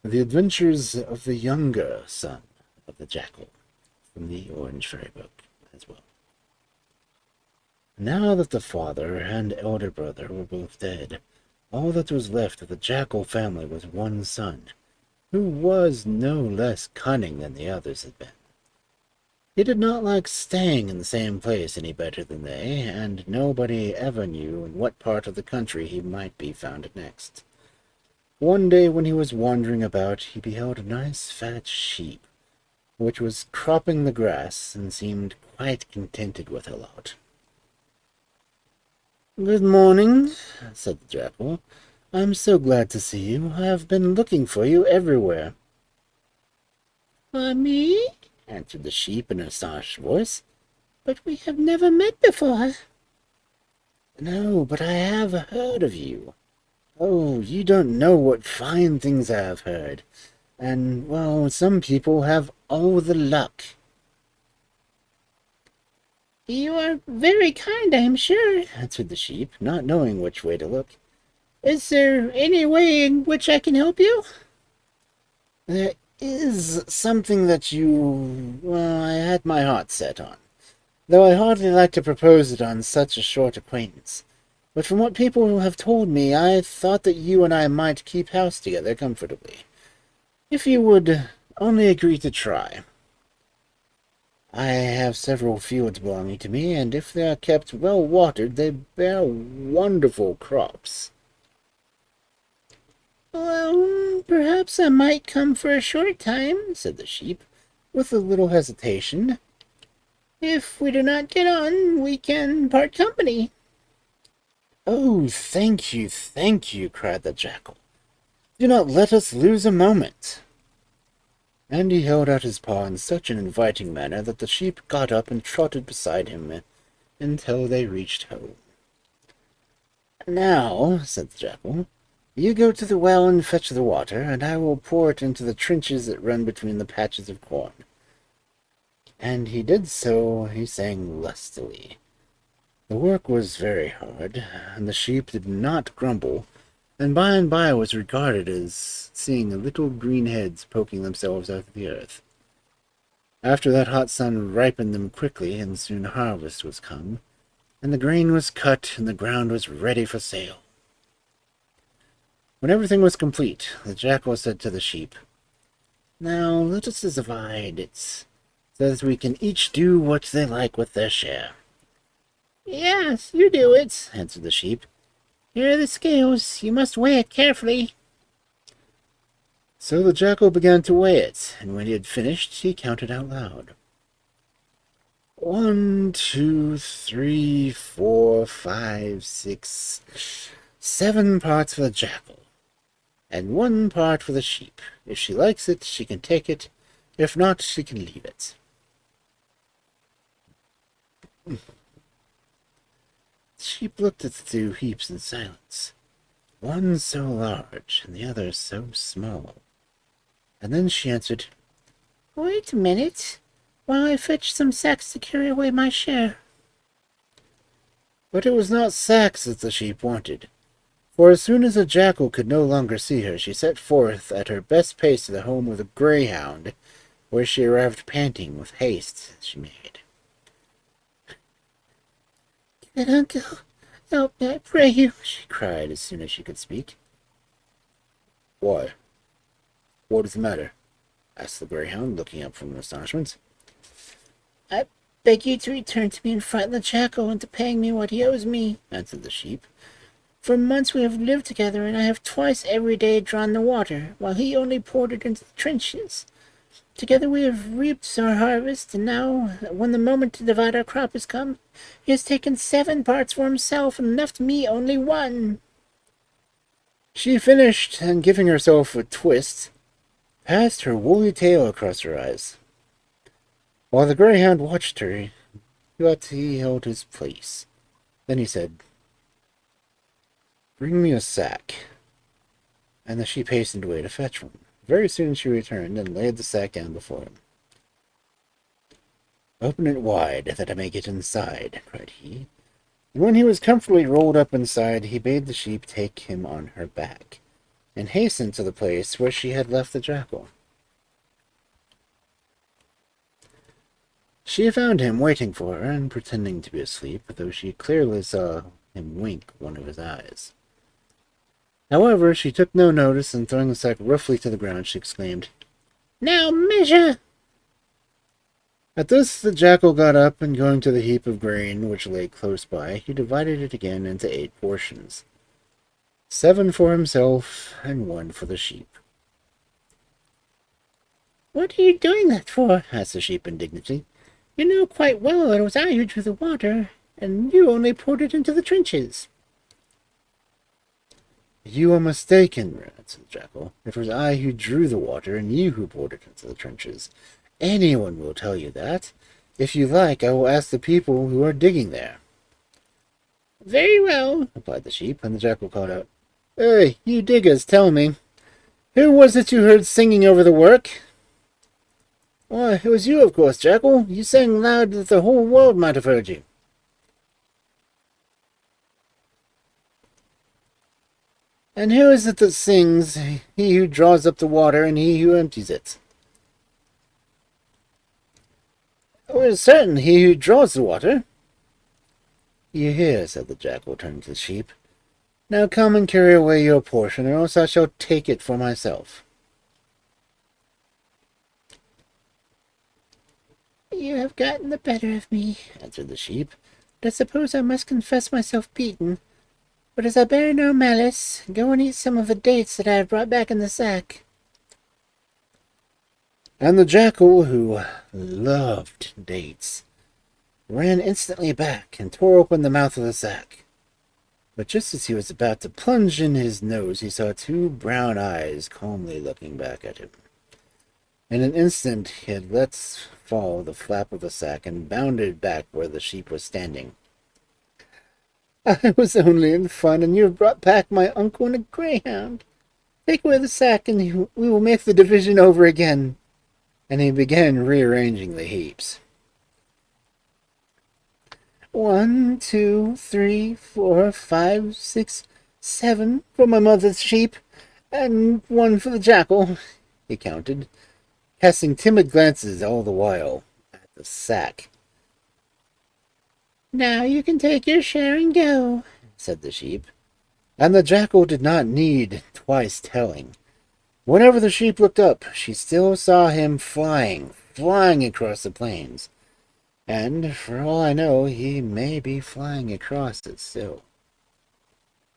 The Adventures of the Younger Son of the Jackal, from the Orange Fairy book as well. Now that the father and elder brother were both dead, all that was left of the Jackal family was one son, who was no less cunning than the others had been. He did not like staying in the same place any better than they, and nobody ever knew in what part of the country he might be found next. One day when he was wandering about, he beheld a nice fat sheep, which was cropping the grass and seemed quite contented with her lot. "Good morning," said the Jackal. "I'm so glad to see you. I have been looking for you everywhere." "For me?" answered the sheep in an astonished voice. "But we have never met before." "No, but I have heard of you. Oh, you don't know what fine things I have heard. And, well, some people have all the luck." "You are very kind, I am sure," answered the sheep, not knowing which way to look. "Is there any way in which I can help you?" "There is something that I had my heart set on, though I hardly like to propose it on such a short acquaintance. But from what people have told me, I thought that you and I might keep house together comfortably, if you would only agree to try. I have several fields belonging to me, and if they are kept well watered, they bear wonderful crops." "Well, perhaps I might come for a short time," said the sheep, with a little hesitation. "If we do not get on, we can part company." "Oh, thank you," cried the Jackal. "Do not let us lose a moment." And he held out his paw in such an inviting manner that the sheep got up and trotted beside him until they reached home. "Now," said the Jackal, "you go to the well and fetch the water, and I will pour it into the trenches that run between the patches of corn." And he did so, he sang lustily. The work was very hard, and the sheep did not grumble, and by was regarded as seeing little green heads poking themselves out of the earth. After that hot sun ripened them quickly, and soon harvest was come, and the grain was cut, and the ground was ready for sale. When everything was complete, the Jackal said to the sheep, "Now let us divide it, so that we can each do what they like with their share." "Yes, you do it," answered the sheep. "Here are the scales. You must weigh it carefully." So the Jackal began to weigh it, and when he had finished, he counted out loud. 1, 2, 3, 4, 5, 6, 7 parts for the Jackal, and 1 part for the sheep. If she likes it, she can take it. If not, she can leave it." The sheep looked at the 2 heaps in silence, one so large and the other so small. And then she answered, "Wait a minute, while I fetch some sacks to carry away my share." But it was not sacks that the sheep wanted, for as soon as the Jackal could no longer see her, she set forth at her best pace to the home of the greyhound, where she arrived panting with haste she made. "Good uncle, help me, I pray you," she cried as soon as she could speak. "Why, what is the matter?" asked the greyhound, looking up from astonishment. "I beg you to return to me and frighten the Jackal into paying me what he owes me," answered the sheep. "For months we have lived together, and I have twice every day drawn the water, while he only poured it into the trenches. Together we have reaped our harvest, and now, when the moment to divide our crop has come, he has taken 7 parts for himself and left me only 1. She finished, and giving herself a twist, passed her woolly tail across her eyes. While the greyhound watched her, he held his place. Then he said, "Bring me a sack." And the sheep hastened away to fetch one. Very soon she returned and laid the sack down before him. "Open it wide, that I may get inside," cried he. And when he was comfortably rolled up inside, he bade the sheep take him on her back, and hastened to the place where she had left the jackal. She found him waiting for her and pretending to be asleep, though she clearly saw him wink one of his eyes. However, she took no notice, and throwing the sack roughly to the ground, she exclaimed, "Now measure!" At this, the jackal got up, and going to the heap of grain which lay close by, he divided it again into 8 portions, 7 for himself and 1 for the sheep. "What are you doing that for?" asked the sheep indignantly. "You know quite well it was I who drew the water, and you only poured it into the trenches." You are mistaken, answered the jackal. It was I who drew the water, and you who poured it into the trenches. Anyone will tell you that. If you like, I will ask the people who are digging there. "Very well," replied the sheep, and the jackal called out, Hey, you diggers, tell me, who was it you heard singing over the work? Why, it was you, of course, Jackal. You sang loud that the whole world might have heard you. And who is it that sings, he who draws up the water and he who empties it? Oh, it is certain he who draws the water. You hear, said the jackal, turning to the sheep. Now come and carry away your portion, or else I shall take it for myself. "You have gotten the better of me," answered the sheep, "and I suppose I must confess myself beaten. But as I bear no malice, go and eat some of the dates that I have brought back in the sack." And the jackal, who loved dates, ran instantly back and tore open the mouth of the sack. But just as he was about to plunge in his nose, he saw 2 brown eyes calmly looking back at him. In an instant he had let fall the flap of the sack and bounded back where the sheep was standing. "I was only in fun, and you have brought back my uncle and a greyhound. Take away the sack, and we will make the division over again." And he began rearranging the heaps. 1, 2, 3, 4, 5, 6, 7 for my mother's sheep, and 1 for the jackal, he counted, casting timid glances all the while at the sack. "Now you can take your share and go," said the sheep. And the jackal did not need twice telling. Whenever the sheep looked up, she still saw him flying across the plains. And, for all I know, he may be flying across it still.